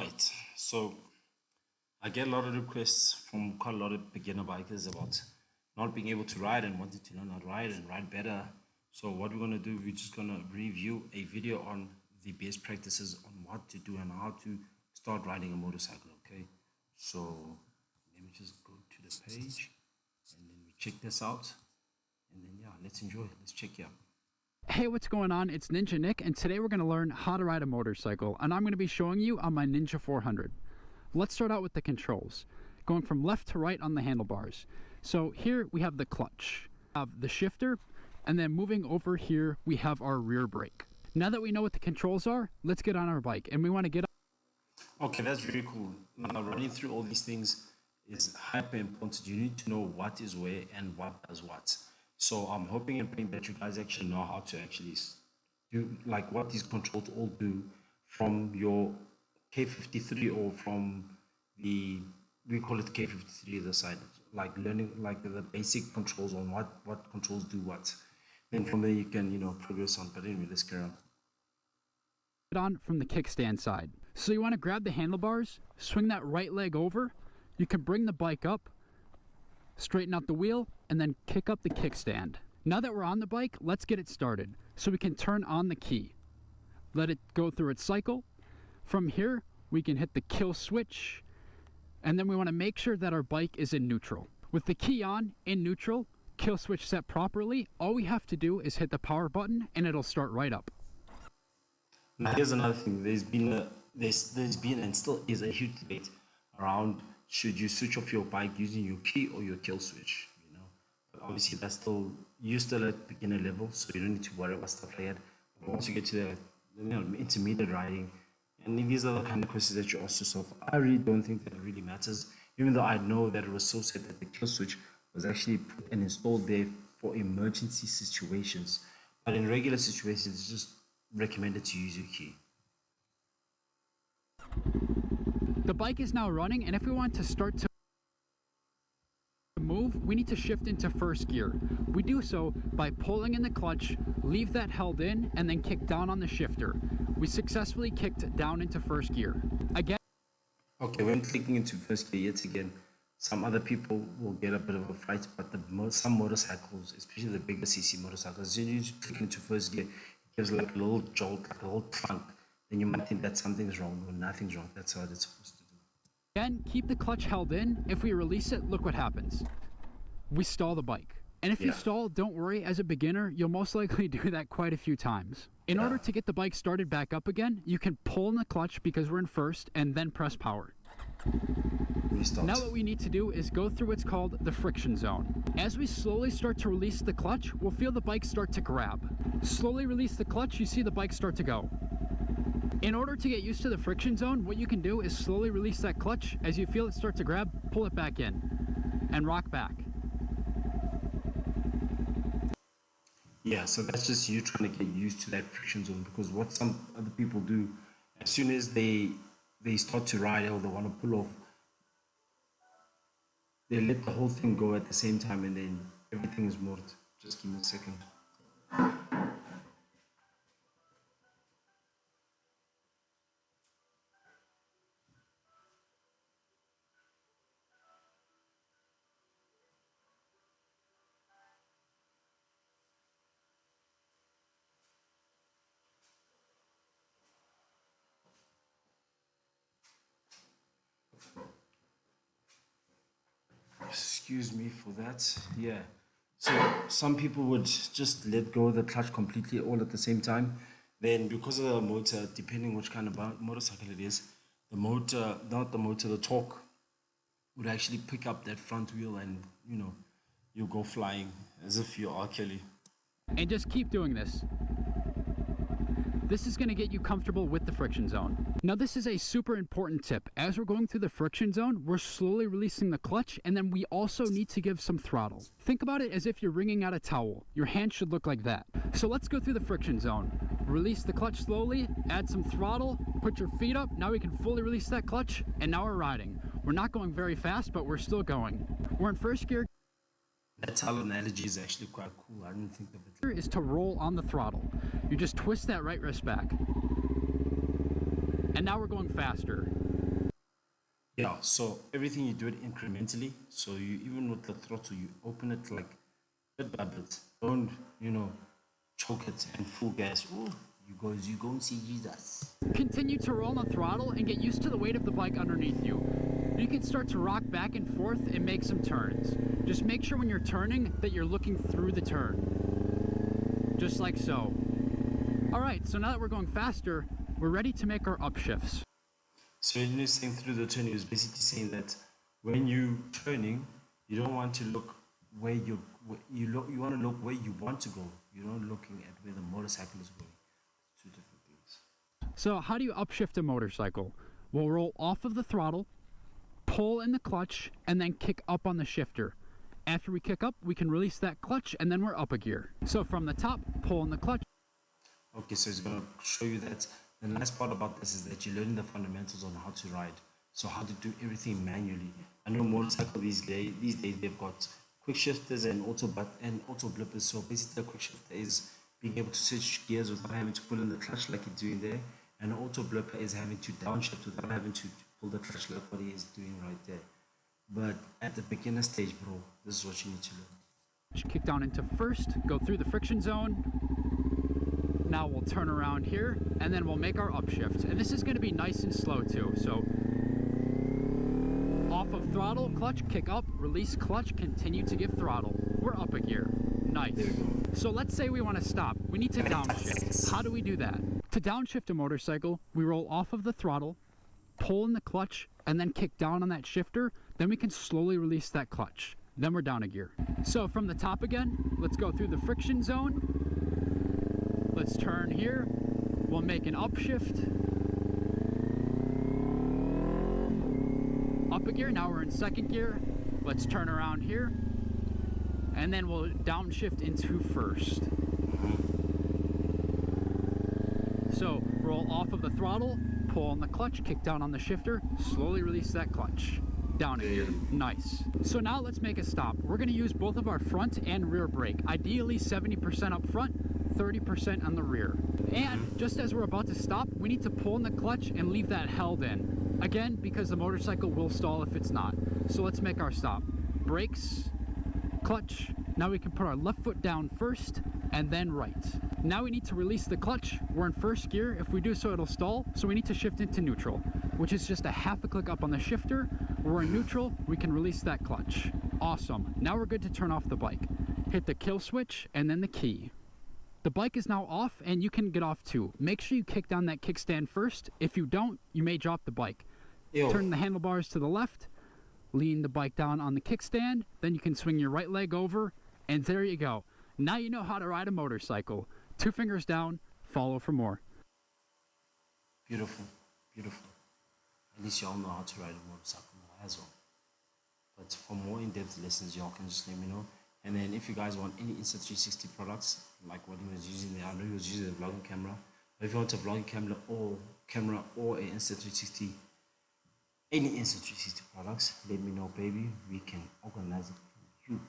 right, so I get a lot of requests from quite a lot of beginner bikers about not being able to ride and wanting to learn how to ride and ride better. So what we're gonna do, we're just gonna review a video on the best practices on what to do and how to start riding a motorcycle. Okay, so let me just go to the page and then we check this out, and then yeah, let's enjoy. Let's check it out. Hey, what's going on? It's Ninja Nick, and today we're going to learn how to ride a motorcycle, and I'm going to be showing you on my Ninja 400. Let's start out with the controls, going from left to right on the handlebars. So here we have the clutch, we have the shifter, and then moving over here we have our rear brake. Now that we know what the controls are, let's get on our bike, and we want to get Okay, that's very cool. Now, running through all these things is hyper important. You need to know what is where and what does what. So I'm hoping and praying that you guys actually know how to actually do like what these controls all do from your K53 or from the, we call it K53 the side, like learning like the basic controls on what controls do what. Then from there you can, progress on. But anyway, let's carry on from the kickstand side. So you want to grab the handlebars, swing that right leg over, you can bring the bike up, straighten out the wheel, and then kick up the kickstand. Now that we're on the bike, let's get it started. So we can turn on the key. Let it go through its cycle. From here, we can hit the kill switch, and then we want to make sure that our bike is in neutral. With the key on, in neutral, kill switch set properly, all we have to do is hit the power button and it'll start right up. Now here's another thing. There's been and still is a huge debate around should you switch off your bike using your key or your kill switch, But obviously that's still, you're still at beginner level, so you don't need to worry about stuff like that. But once you get to the intermediate riding, and these are the kind of questions that you ask yourself, I really don't think that it really matters, even though I know that it was so set that the kill switch was actually put and installed there for emergency situations. But in regular situations, it's just recommended to use your key. The bike is now running, and if we want to start to move, we need to shift into first gear. We do so by pulling in the clutch, leave that held in, and then kick down on the shifter. We successfully kicked down into first gear. Again. Okay, when clicking into first gear yet again, some other people will get a bit of a fright, but some motorcycles, especially the bigger CC motorcycles, as you click into first gear, it gives like a little jolt, like a little clunk. Then you might think that something's wrong or nothing's wrong. That's how it's supposed to do. Again, keep the clutch held in. If we release it, look what happens. We stall the bike. And if you stall, don't worry. As a beginner, you'll most likely do that quite a few times. In order to get the bike started back up again, you can pull in the clutch because we're in first and then press power. Now what we need to do is go through what's called the friction zone. As we slowly start to release the clutch, we'll feel the bike start to grab. Slowly release the clutch, you see the bike start to go. In order to get used to the friction zone, what you can do is slowly release that clutch. As you feel it start to grab, pull it back in and rock back. Yeah, so that's just you trying to get used to that friction zone, because what some other people do, as soon as they start to ride or they want to pull off, they let the whole thing go at the same time and then everything is moved. Just give me a second. Excuse me for that. Yeah. So some people would just let go of the clutch completely all at the same time. Then because of the motor, depending which kind of motorcycle it is, the torque would actually pick up that front wheel and, you go flying as if you're R. Kelly. And just keep doing this. This is going to get you comfortable with the friction zone. Now this is a super important tip. As we're going through the friction zone, we're slowly releasing the clutch, and then we also need to give some throttle. Think about it as if you're wringing out a towel. Your hand should look like that. So let's go through the friction zone. Release the clutch slowly, add some throttle, put your feet up. Now we can fully release that clutch, and now we're riding. We're not going very fast, but we're still going. We're in first gear. That towel analogy is actually quite cool. I didn't think of it. Is to roll on the throttle. You just twist that right wrist back. And now we're going faster. Yeah, so everything you do it incrementally. So you even with the throttle, you open it like bit by bit. Don't, choke it and full gas. Ooh, you go and see Jesus. Continue to roll on the throttle and get used to the weight of the bike underneath you. You can start to rock back and forth and make some turns. Just make sure when you're turning that you're looking through the turn. Just like so. Alright, so now that we're going faster, we're ready to make our upshifts. So when you're saying through the turn, he was basically saying that when you turning, you don't want to look where you want to look where you want to go. You're not looking at where the motorcycle is going. It's two different things. So how do you upshift a motorcycle? We'll roll off of the throttle, pull in the clutch, and then kick up on the shifter. After we kick up, we can release that clutch, and then we're up a gear. So from the top, pull in the clutch. Okay, so it's going to show you that the nice part about this is that you're learning the fundamentals on how to ride. So how to do everything manually. I know motorcycle these days they've got quick shifters and auto blippers. So basically the quick shifter is being able to switch gears without having to pull in the clutch like you're doing there. And the auto blipper is having to downshift without having to pull the clutch like what he is doing right there. But at the beginner stage, bro, this is what you need to learn. Kick down into first, go through the friction zone. Now we'll turn around here, and then we'll make our upshift. And this is going to be nice and slow too. So off of throttle, clutch, kick up, release clutch, continue to give throttle. We're up a gear. Nice. So let's say we want to stop. We need to downshift. How do we do that? To downshift a motorcycle, we roll off of the throttle, pull in the clutch, and then kick down on that shifter. Then we can slowly release that clutch. Then we're down a gear. So from the top again, let's go through the friction zone. Let's turn here. We'll make an upshift. Up a gear, now we're in second gear. Let's turn around here. And then we'll downshift into first. So roll off of the throttle, pull on the clutch, kick down on the shifter, slowly release that clutch. Down a gear. Nice. So now let's make a stop. We're going to use both of our front and rear brake. Ideally 70% up front, 30% on the rear. And just as we're about to stop, we need to pull in the clutch and leave that held in. Again, because the motorcycle will stall if it's not. So let's make our stop. Brakes, clutch. Now we can put our left foot down first and then right. Now we need to release the clutch. We're in first gear. If we do so, it'll stall. So we need to shift into neutral, which is just a half a click up on the shifter. We're in neutral. We can release that clutch. Awesome. Now we're good to turn off the bike. Hit the kill switch and then the key. The bike is now off and you can get off too. Make sure you kick down that kickstand first. If you don't, you may drop the bike. Ew. Turn the handlebars to the left, lean the bike down on the kickstand, then you can swing your right leg over, and there you go. Now you know how to ride a motorcycle. 2 fingers down, follow for more. Beautiful, beautiful. At least y'all know how to ride a motorcycle now as well. But for more in-depth lessons, y'all can just let me know. And then if you guys want any Insta360 products, like what he was using there, I know he was using a vlogging camera. But if you want a vlogging camera or a Insta360, any Insta360 products, let me know, baby. We can organize it for you.